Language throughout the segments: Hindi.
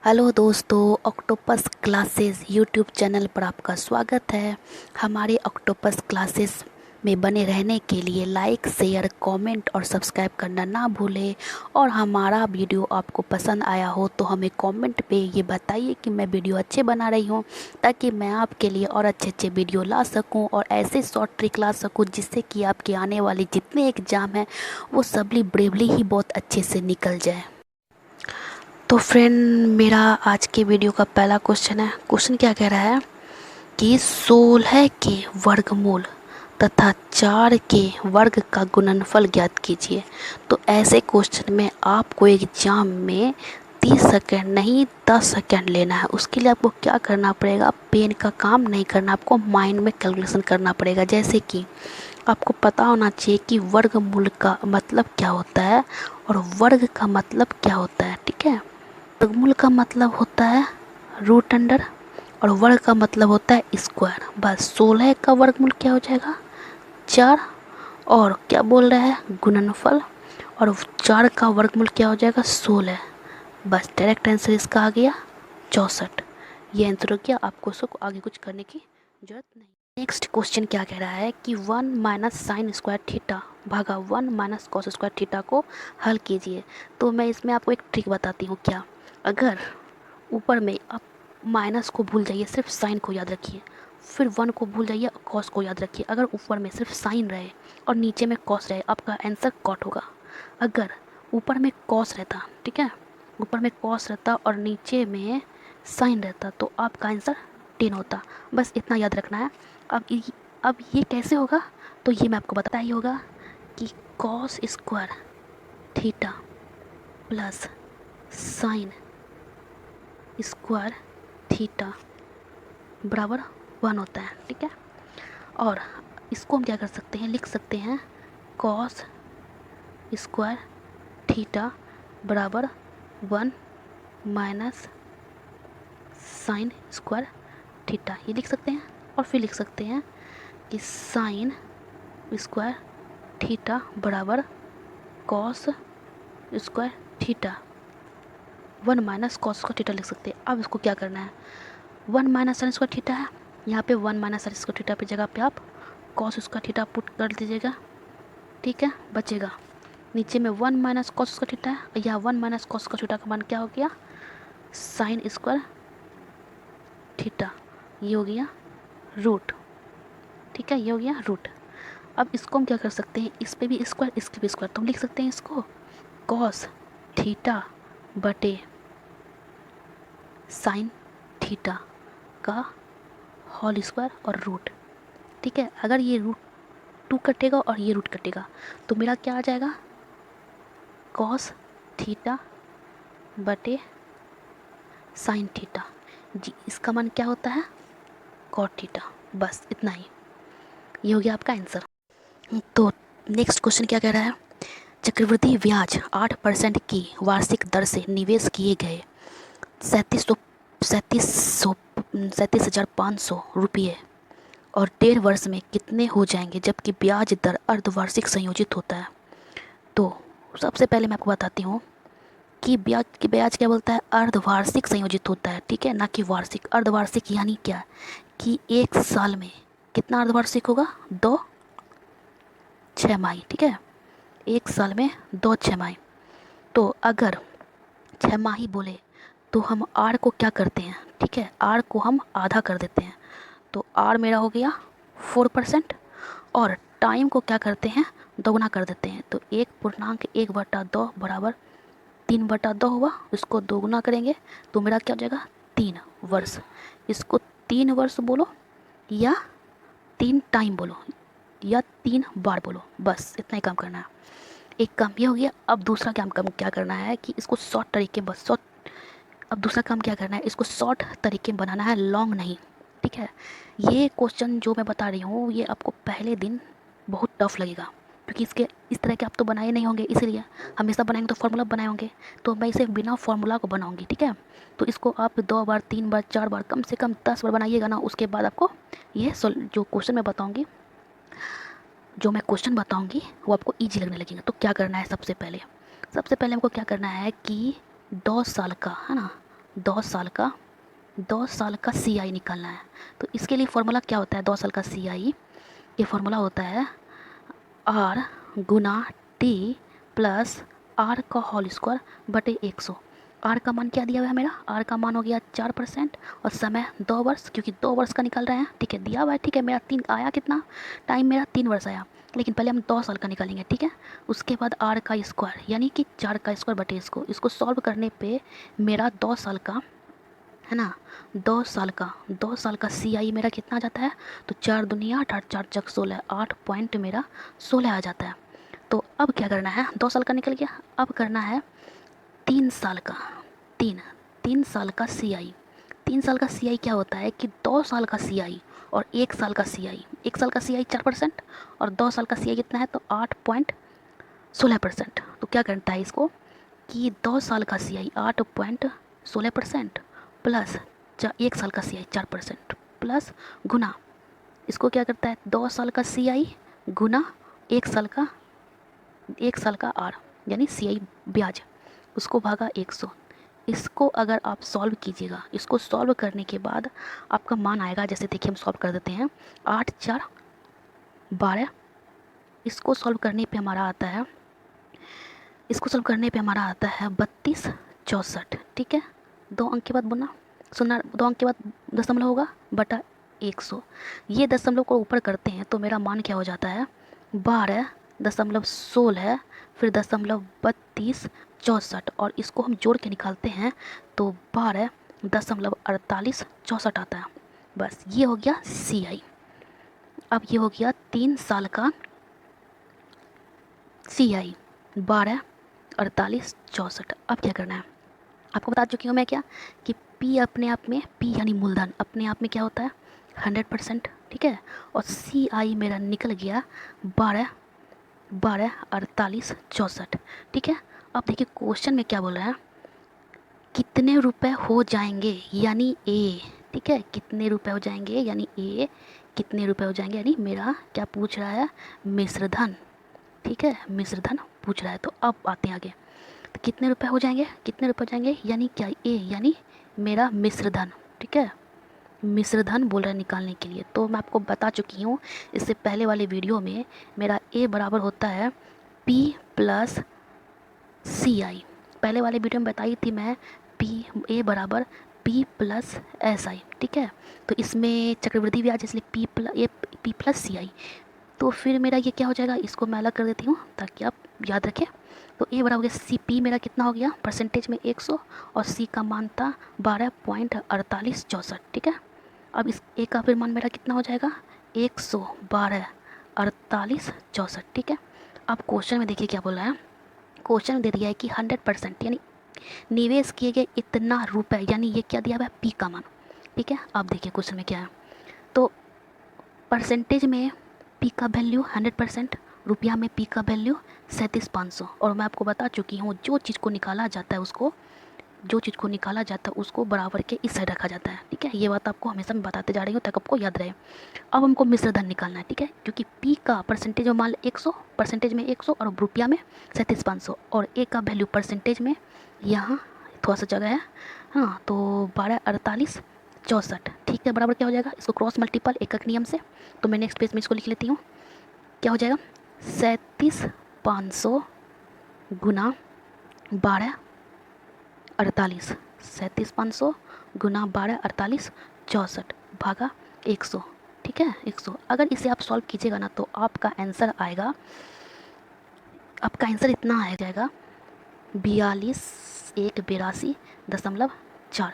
हेलो दोस्तों, ऑक्टोपस क्लासेस यूट्यूब चैनल पर आपका स्वागत है। हमारे ऑक्टोपस क्लासेस में बने रहने के लिए लाइक, शेयर, कमेंट और सब्सक्राइब करना ना भूलें। और हमारा वीडियो आपको पसंद आया हो तो हमें कमेंट पे ये बताइए कि मैं वीडियो अच्छे बना रही हूँ, ताकि मैं आपके लिए और अच्छे अच्छे वीडियो ला सकूँ और ऐसे शॉर्ट ट्रिक ला सकूँ जिससे कि आपके आने वाले जितने एग्ज़ाम हैं वो सबली ब्रेवली ही बहुत अच्छे से निकल जाए। तो फ्रेंड, मेरा आज के वीडियो का पहला क्वेश्चन है। क्वेश्चन क्या कह रहा है कि 16 के वर्गमूल तथा 4 के वर्ग का गुणनफल ज्ञात कीजिए। तो ऐसे क्वेश्चन में आपको एग्जाम में 30 सेकेंड नहीं 10 सेकेंड लेना है। उसके लिए आपको क्या करना पड़ेगा, पेन का काम नहीं करना, आपको माइंड में कैलकुलेशन करना पड़ेगा। जैसे कि आपको पता होना चाहिए कि वर्गमूल का मतलब क्या होता है और वर्ग का मतलब क्या होता है। ठीक है, वर्गमूल का मतलब होता है रूट अंडर और वर्ग का मतलब होता है स्क्वायर। बस 16 का वर्गमूल क्या हो जाएगा 4, और क्या बोल रहा है गुणनफल, और 4 का वर्गमूल क्या हो जाएगा 16। बस डायरेक्ट आंसर इसका आ गया 64। ये आंसर हो गया, आपको उसको आगे कुछ करने की जरूरत नहीं। नेक्स्ट क्वेश्चन क्या कह रहा है कि 1 माइनस साइन स्क्वायर थीटा भागा 1 माइनस कॉस स्क्वायर थीटा को हल कीजिए। तो मैं इसमें आपको एक ट्रिक बताती हूँ। क्या, अगर ऊपर में आप माइनस को भूल जाइए, सिर्फ साइन को याद रखिए, फिर 1 को भूल जाइए, कॉस को याद रखिए। अगर ऊपर में सिर्फ साइन रहे और नीचे में कॉस रहे, आपका आंसर कॉट होगा। अगर ऊपर में कॉस रहता, ठीक है, ऊपर में कॉस रहता और नीचे में साइन रहता, तो आपका आंसर 10 होता। बस इतना याद रखना है। अब ये कैसे होगा, तो ये मैं आपको बताता ही होगा कि cos square theta plus sine square theta बराबर 1 होता है। ठीक है, और इसको हम क्या कर सकते हैं, लिख सकते हैं कॉस स्क्वायर थीटा बराबर 1 माइनस साइन स्क्वायर थीटा, ये लिख सकते हैं। और फिर लिख सकते हैं कि साइन स्क्वायर थीटा बराबर cos square theta 1 minus cos square theta लिख सकते हैं। अब इसको क्या करना है, 1 माइनस साइन स्क्वायर थीटा है, यहाँ पे 1 माइनस साइन स्क्वायर थीटा पे जगह पे आप कॉस स्क्वायर थीटा पुट कर दीजिएगा। ठीक है, बचेगा नीचे में 1 माइनस कॉस स्क्वायर थीटा है, यहाँ 1 माइनस कॉस स्क्वायर थीटा का मान क्या हो गया साइन स्क्वायर थीटा, ये हो गया रूट। ठीक है, ये हो गया रूट। अब इसको हम क्या कर सकते हैं, इस पे भी स्क्वायर इसके भी स्क्वायर, तो हम लिख सकते हैं इसको कॉस थीटा बटे साइन थीटा का होल स्क्वायर और रूट। ठीक है, अगर ये रूट 2 कटेगा और ये रूट कटेगा तो मेरा क्या आ जाएगा कॉस थीटा बटे साइन थीटा जी, इसका मान क्या होता है कॉट थीटा। बस इतना ही, ये हो गया आपका आंसर। तो नेक्स्ट क्वेश्चन क्या कह रहा है, चक्रवृद्धि ब्याज 8% की वार्षिक दर से निवेश किए गए 37,500 रुपये और 1.5 वर्ष में कितने हो जाएंगे, जबकि ब्याज दर अर्धवार्षिक संयोजित होता है। तो सबसे पहले मैं आपको बताती हूँ कि ब्याज क्या बोलता है, अर्धवार्षिक संयोजित होता है। ठीक है, ना कि वार्षिक। अर्धवार्षिक यानी क्या कि एक साल में कितना अर्धवार्षिक होगा 2 छमाही। ठीक है, एक साल में 2 छमाही। तो अगर छमाही बोले तो हम आर को क्या करते हैं, ठीक है, आर को हम आधा कर देते हैं। तो आर मेरा हो गया 4%, और टाइम को क्या करते हैं दोगुना कर देते हैं। तो 1.1/2 बराबर 3/2 हुआ, इसको दोगुना करेंगे तो मेरा क्या हो जाएगा 3 वर्ष। इसको 3 वर्ष बोलो या 3 टाइम बोलो या 3 बार बोलो, बस इतना ही काम करना है। एक काम ये हो गया। अब दूसरा काम क्या करना है कि इसको शॉर्ट तरीके बस शॉर्ट अब दूसरा काम क्या करना है, इसको शॉर्ट तरीके में बनाना है, लॉन्ग नहीं। ठीक है, ये क्वेश्चन जो मैं बता रही हूँ ये आपको पहले दिन बहुत टफ लगेगा, क्योंकि इसके इस तरह के आप तो बनाए नहीं होंगे, इसीलिए हमेशा बनाएंगे तो फार्मूला बनाए होंगे, तो मैं इसे बिना फार्मूला को बनाऊंगी। ठीक है, तो इसको आप 2 बार 3 बार 4 बार कम से कम 10 बार बनाइएगा ना, उसके बाद आपको ये जो क्वेश्चन मैं बताऊँगी वो आपको ईजी लगने लगेगा। तो क्या करना है, सबसे पहले हमको क्या करना है कि 2 साल का है ना, 10 साल का सी आई निकालना है। तो इसके लिए फार्मूला क्या होता है 2 साल का सी आई? ये फार्मूला होता है आर गुना टी प्लस आर का होल स्क्वायर बटे 100। आर का मान क्या दिया हुआ है मेरा? आर का मान हो गया 4% और समय 2 वर्ष, क्योंकि 2 वर्ष का निकल रहे हैं। ठीक है, दिया हुआ है। ठीक है, मेरा 3 आया, कितना टाइम मेरा 3 वर्ष आया, लेकिन पहले हम 2 साल का निकालेंगे। ठीक है, उसके बाद आर का स्क्वायर यानी कि 4 का स्क्वायर बटे इसको सॉल्व करने पे मेरा 2 साल का है ना, 2 साल का सी आई मेरा कितना आ जाता है? तो 4 दुनिया 8, 8 4 चक 16, 8 पॉइंट मेरा 16 आ जाता है। तो अब क्या करना है? 2 साल का निकल गया, अब करना है 3 साल का। 3 साल का सी आई। 3 साल का सी आई क्या होता है कि 2 साल का सी आई और 1 साल का सी आई। 1 साल का सी आई 4% और 2 साल का सी आई कितना है? तो 8.16%। तो क्या करता है इसको कि 2 साल का सी आई 8.16% प्लस 1 साल का सी आई 4% प्लस गुना, इसको क्या करता है 2 साल का सी आई गुना 1 साल का 1 साल का आर यानी सी आई ब्याज, उसको भागा 100। इसको अगर आप सॉल्व कीजिएगा, इसको सॉल्व करने के बाद आपका मान आएगा, जैसे देखिए हम सॉल्व कर देते हैं, 8 4 12। इसको सॉल्व करने पे हमारा आता है, 32 64। ठीक है, 2 अंक के बाद बुना सुनना, 2 अंक के बाद दशमलव होगा बटा 100। ये दशमलव को ऊपर करते हैं तो मेरा मान क्या हो जाता है? 12.16 फिर 32.64 और इसको हम जोड़ के निकालते हैं तो 12.4864 आता है। बस ये हो गया सी आई। अब ये हो गया 3 साल का सी आई 12.4864। अब क्या करना है? आपको बता चुकी हूँ मैं क्या कि पी अपने आप में, पी यानी मूलधन अपने आप में क्या होता है? 100%। ठीक है, और सी आई मेरा निकल गया 12.4864। ठीक है, अब देखिए क्वेश्चन में क्या बोल रहा है, कितने रुपए हो जाएंगे यानी ए। ठीक है, कितने रुपए हो जाएंगे यानी ए, कितने रुपए हो जाएंगे यानी मेरा क्या पूछ रहा है? मिश्रधन। ठीक है, मिश्रधन पूछ रहा है। तो अब आते हैं आगे, तो कितने रुपए हो जाएंगे, कितने रुपए हो जाएंगे यानी क्या? ए यानी मेरा मिश्रधन। ठीक है, मिश्रधन बोल रहा है निकालने के लिए। तो मैं आपको बता चुकी हूँ इससे पहले वाले वीडियो में, मेरा ए बराबर होता है पी प्लस सी आई। पहले वाले वीडियो में बताई थी मैं, पी ए बराबर पी प्लस एस आई। ठीक है, तो इसमें चक्रवृद्धि ब्याज इसलिए पी प्लस सी आई। तो फिर मेरा ये क्या हो जाएगा, इसको मैं अलग कर देती हूँ ताकि आप याद रखें। तो ए बराबर हो गया सी, पी मेरा कितना हो गया परसेंटेज में 100 और सी का मान था 12.4864। ठीक है, अब इस ए का फिर मान मेरा कितना हो जाएगा? 112.4864। ठीक है, अब क्वेश्चन में देखिए क्या बोला है। क्वेश्चन में दे दिया है कि 100% यानी निवेश किए गए इतना रुपए, यानी ये क्या दिया हुआ है? पी का मान। ठीक है, अब देखिए क्वेश्चन में क्या है। तो परसेंटेज में पी का वैल्यू 100%, रुपया में पी का वैल्यू 37,500। और मैं आपको बता चुकी हूँ जो चीज़ को निकाला जाता है उसको बराबर के इस साइड रखा जाता है। ठीक है, ये बात आपको हमेशा मैं बताते जा रही हूँ ताकि आपको याद रहे। अब हमको मिश्रधन निकालना है। ठीक है, क्योंकि पी का परसेंटेज में मान 100, परसेंटेज में 100 और रुपया में 37,500 और ए का वैल्यू परसेंटेज में यहाँ थोड़ा सा जगह है, हाँ, तो 12.4864। ठीक है, बराबर क्या हो जाएगा? इसको क्रॉस मल्टीपल एकक नियम से, तो मैं नेक्स्ट पेज में इसको लिख लेती हूँ। क्या हो जाएगा? 37,500 गुना 12.48, 37,500 गुना 12.4864 भागा 100। ठीक है, 100। अगर इसे आप सॉल्व कीजिएगा ना तो आपका आंसर आएगा, आपका आंसर इतना आ जाएगा 42,182.4।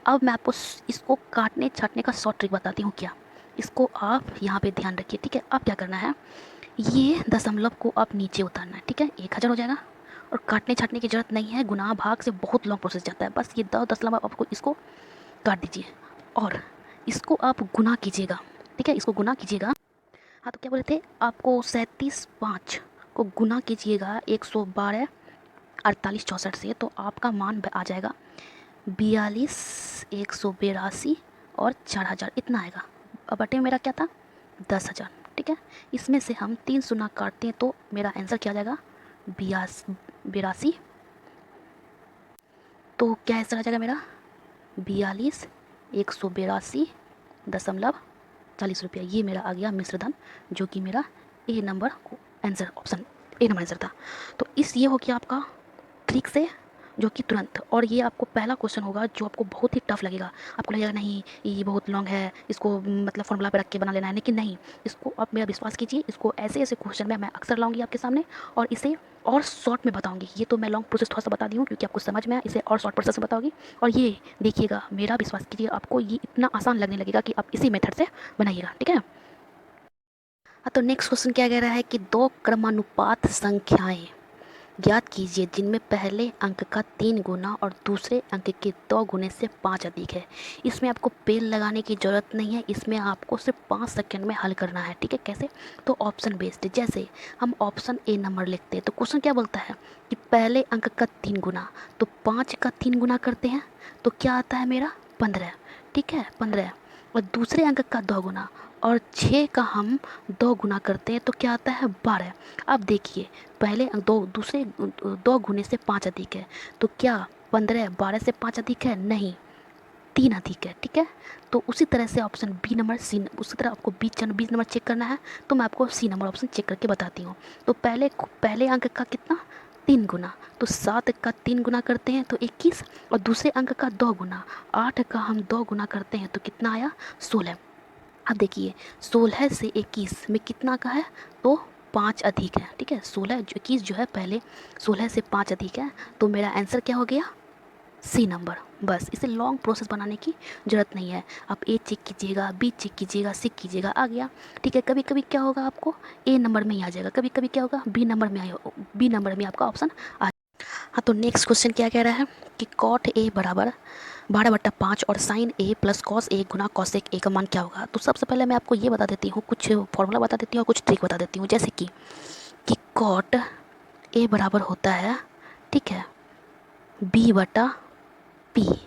अब मैं आपको इसको काटने छाटने का शॉर्ट ट्रिक बताती हूँ क्या, इसको आप यहाँ पे ध्यान रखिए। ठीक है, अब क्या करना है, ये दशमलव को आप नीचे उतारना है। ठीक है, 1000 हो जाएगा और काटने छाटने की जरूरत नहीं है, गुना भाग से बहुत लॉन्ग प्रोसेस जाता है। बस ये 10 आपको इसको काट दीजिए और इसको आप गुना कीजिएगा। ठीक है, इसको गुना कीजिएगा। हाँ, तो क्या बोले थे आपको, 37,500 को गुना कीजिएगा 112.4864 से, तो आपका मान आ जाएगा 42,182 और 4000, इतना आएगा। अब बटे में मेरा क्या था? 10,000। ठीक है, इसमें से हम 3 शून्य काटते हैं तो मेरा आंसर क्या आ जाएगा? 82। तो क्या आंसर आ जाएगा मेरा? 42,182.40 रुपया, ये मेरा आ गया मिश्रधन, जो कि मेरा A number answer, option A number answer था। तो इस ये हो गया आपका ट्रिक से, जो कि तुरंत। और ये आपको पहला क्वेश्चन होगा जो आपको बहुत ही टफ लगेगा, आपको लगेगा नहीं ये बहुत लॉन्ग है, इसको मतलब फॉर्मूला पे रख के बना लेना है, लेकिन नहीं, इसको आप मेरा विश्वास कीजिए, इसको ऐसे ऐसे क्वेश्चन में मैं अक्सर लाऊंगी आपके सामने और इसे और शॉर्ट में बताऊंगी। ये तो मैं लॉन्ग प्रोसेस थोड़ा सा बता दी हूँ क्योंकि आपको समझ में आया, इसे और शॉर्ट प्रोसेस में बताऊंगी। और ये देखिएगा, मेरा विश्वास कीजिए, आपको ये इतना आसान लगने लगेगा कि आप इसी मेथड से बनाइएगा, ठीक है। हाँ, तो नेक्स्ट क्वेश्चन क्या कह रहा है कि दो क्रमानुपात संख्याएं ज्ञात कीजिए जिनमें पहले अंक का 3 गुना और दूसरे अंक के 2 गुने से 5 अधिक है। इसमें आपको पेन लगाने की ज़रूरत नहीं है, इसमें आपको सिर्फ 5 सेकंड में हल करना है, ठीक है। कैसे? तो ऑप्शन बेस्ड, जैसे हम ऑप्शन ए नंबर लिखते हैं तो क्वेश्चन क्या बोलता है कि पहले अंक का 3 गुना, तो 5 का 3 गुना करते हैं तो क्या आता है मेरा 15, ठीक है 15। और दूसरे अंक का 2 गुना और 6 का हम 2 गुना करते हैं तो क्या आता है 12। अब देखिए, पहले दो दूसरे 2 गुने से 5 अधिक है, तो क्या 15 12 से 5 अधिक है? नहीं, 3 अधिक है, ठीक है। तो उसी तरह से ऑप्शन बी नंबर सी, उसी तरह आपको बी नंबर चेक करना है, तो मैं आपको सी नंबर ऑप्शन चेक करके बताती हूँ। तो पहले अंक का कितना 3 गुना, तो 7 का 3 गुना करते हैं तो 21, और दूसरे अंक का 2 गुना 8 का हम 2 गुना करते हैं तो कितना आया 16। अब देखिए 16 से 21 में कितना का है, तो 5 अधिक है, ठीक है। 21 जो है पहले 16 से 5 अधिक है, तो मेरा आंसर क्या हो गया सी नंबर। बस इसे लॉन्ग प्रोसेस बनाने की ज़रूरत नहीं है, आप ए चेक कीजिएगा, बी चेक कीजिएगा, सी कीजिएगा, आ गया, ठीक है। कभी कभी क्या होगा आपको ए नंबर में ही आ जाएगा, कभी कभी क्या होगा बी नंबर में आपका ऑप्शन आ। हाँ, तो नेक्स्ट क्वेश्चन क्या कह रहा है कि कॉट ए बराबर 12/5 और sine A plus cos A गुना कॉसेक ए का मान क्या होगा। तो सबसे पहले मैं आपको ये बता देती हूँ, कुछ फॉर्मूला बता देती हूँ और कुछ ट्रिक बता देती हूँ। जैसे कि कॉट ए बराबर होता है, ठीक है, b/p,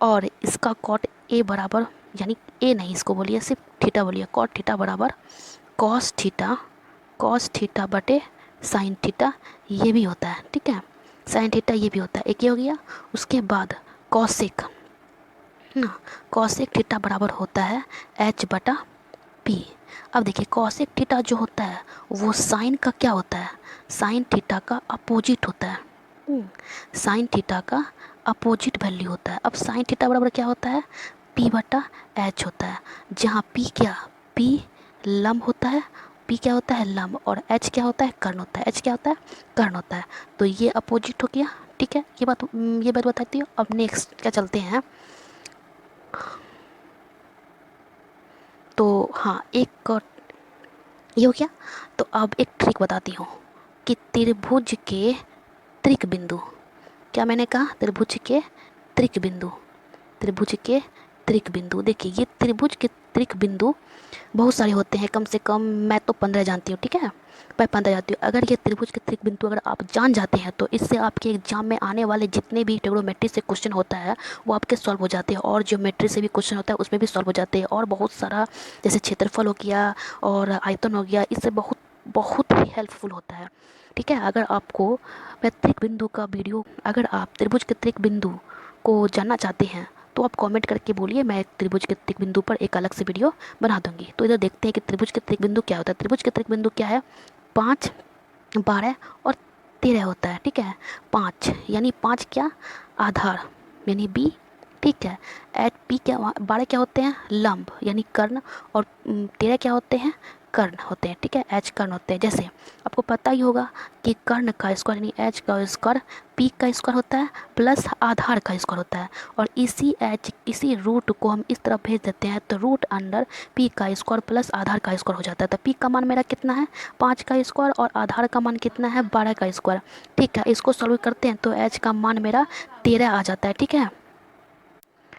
और इसका कॉट ए बराबर, यानी ए नहीं इसको बोलिए, सिर्फ थीटा बोलिए, कॉट थीटा बराबर कॉस थीटा बटे साइन थीटा, ये भी होता है, ठीक है। साइन थीटा ये भी होता है, एक ही हो गया। उसके बाद कॉसेक, कॉसेक थीटा बराबर होता है h/p। अब देखिए कॉसेक थीटा जो होता है वो साइन का क्या होता है, साइन थीटा का अपोजिट होता है, साइन थीटा का अपोजिट वैल्यू होता है। अब साइन थीटा बराबर क्या होता है p/h होता है, जहाँ p लंब होता है, p क्या होता है लंब, और h क्या होता है कर्ण होता है, h क्या होता है कर्ण होता है। तो ये अपोजिट हो गया, ठीक है। ये बात बताती हूँ। अब नेक्स्ट क्या चलते हैं, तो हाँ एक और ये हो गया। तो अब एक ट्रिक बताती हूँ कि त्रिभुज के त्रिक बिंदु, क्या मैंने कहा त्रिभुज के त्रिक बिंदु, त्रिभुज के त्रिक बिंदु। देखिए ये त्रिभुज के त्रिक बिंदु बहुत सारे होते हैं, कम से कम मैं तो 15 जानती हूँ, ठीक है, मैं 15 जानती हूँ। अगर ये त्रिभुज के त्रिक बिंदु अगर आप जान जाते हैं तो इससे आपके एग्जाम में आने वाले जितने भी ट्रिग्नोमेट्री से क्वेश्चन होता है वो आपके सॉल्व हो जाते हैं, और ज्योमेट्री से भी क्वेश्चन होता है उसमें भी सॉल्व हो जाते हैं, और बहुत सारा जैसे क्षेत्रफल हो गया और आयतन हो गया, इससे बहुत बहुत ही हेल्पफुल होता है, ठीक है। अगर आपको मैं त्रिक बिंदु का वीडियो, अगर आप त्रिभुज के त्रिक बिंदु को जानना चाहते हैं तो आप कमेंट करके बोलिए, मैं त्रिभुज के त्रिक बिंदु पर एक अलग से वीडियो बना दूंगी। तो इधर देखते हैं कि त्रिभुज के त्रिक बिंदु क्या होता है। त्रिभुज के त्रिक बिंदु क्या है, 5 12 और 13 होता है, ठीक है। 5 यानी 5 क्या आधार यानी बी, ठीक है। एट पी क्या 12 क्या होते हैं लंब यानी कर्ण, और 13 क्या होते हैं कर्ण होते हैं, ठीक है, एच कर्ण होते हैं। जैसे आपको पता ही होगा कि कर्ण का स्क्वायर यानी एच का स्क्वायर पी का स्क्वायर होता है प्लस आधार का स्क्वायर होता है, और इसी रूट को हम इस तरफ भेज देते हैं तो रूट अंडर पी का स्क्वायर प्लस आधार का स्क्वायर हो जाता है। तो पी का मान मेरा कितना है 5 का स्क्वायर, और आधार का मान कितना है 12 का स्क्वायर, ठीक है। इसको सॉल्व करते हैं तो एच का मान मेरा 13 आ जाता है, ठीक है।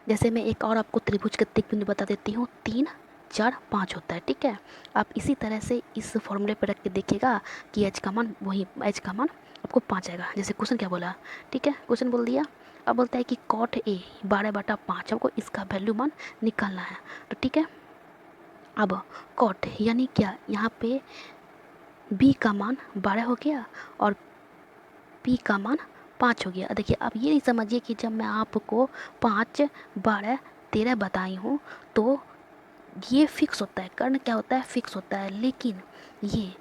जैसे मैं एक और आपको त्रिभुज के त्रिक बिंदु बता देती हूँ, 3 4 5 होता है, ठीक है। आप इसी तरह से इस फॉर्मूले पर रख के देखिएगा कि एच का मान एच का मान आपको 5 आएगा। जैसे क्वेश्चन क्या बोला, ठीक है, क्वेश्चन बोल दिया। अब बोलता है कि कॉट ए 12/5 हमको इसका वैल्यू मान निकालना है, तो ठीक है। अब कॉट यानी क्या, यहाँ पे बी का मान 12 हो गया और पी का मान 5 हो गया। देखिए अब ये नहीं समझिए कि जब मैं आपको 5, 12, 13 बताई हूँ तो ये फिक्स होता है, कर्ण क्या होता है, फिक्स होता है, लेकिन ये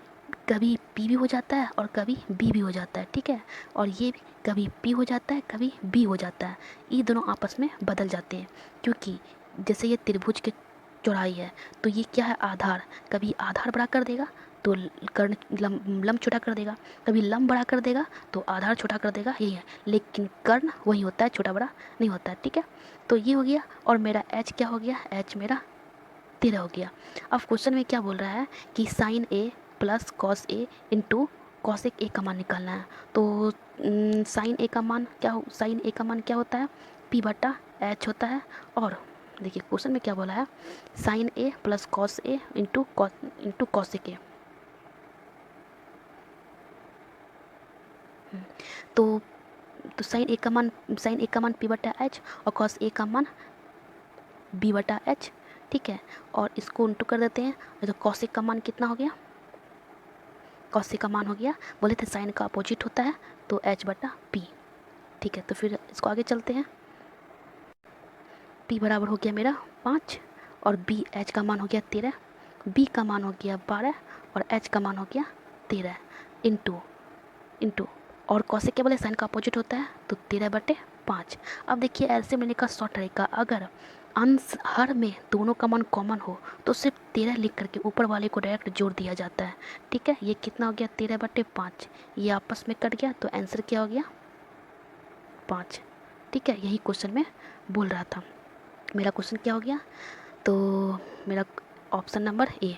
कभी पी भी हो जाता है और कभी बी भी हो जाता है, ठीक है। और ये भी कभी पी हो जाता है, कभी बी हो जाता है, ये दोनों आपस में बदल जाते हैं। क्योंकि जैसे ये त्रिभुज की चौड़ाई है तो ये क्या है, आधार, कभी आधार बड़ा कर देगा तो कर्ण लंब छोटा कर देगा, कभी लंब बड़ा कर देगा तो आधार छोटा कर देगा, यही है। लेकिन कर्ण वही होता है, छोटा बड़ा नहीं होता है, ठीक है। तो ये हो गया और मेरा एच क्या हो गया, एच मेरा 13 हो गया। अब क्वेश्चन में क्या बोल रहा है कि sine A plus cos A into cosec A का मान निकालना है। तो साइन ए का मान क्या हो, साइन ए का मान क्या होता है, पी बटा एच होता है। और देखिए क्वेश्चन में क्या बोला है, sine A plus cos A into cosec A. तो साइन ए का मान पी बटा एच और कॉस ए का मान बी बटा एच, ठीक है। और इसको उल्टू कर देते हैं तो कॉसेक का मान कितना हो गया, कॉसेक का मान हो गया, बोले थे साइन का अपोजिट होता है तो एच बटा पी, ठीक है। तो फिर इसको आगे चलते हैं। पी बराबर हो गया मेरा 5 और बी एच का मान हो गया 13, बी का मान हो गया 12 और एच का मान हो गया 13 इंटू इंटू और कॉसेक क्या बोले, साइन का अपोजिट होता है तो 13/5। अब देखिए ऐसे मिलने का शॉर्ट तरीका, अगर अंश हर में दोनों का मान कॉमन हो तो सिर्फ 13 लिख करके ऊपर वाले को डायरेक्ट जोड़ दिया जाता है, ठीक है। ये कितना हो गया, 13/5, ये आपस में कट गया तो आंसर क्या हो गया, 5, ठीक है। यही क्वेश्चन में बोल रहा था। मेरा क्वेश्चन क्या हो गया, तो मेरा ऑप्शन नंबर ए।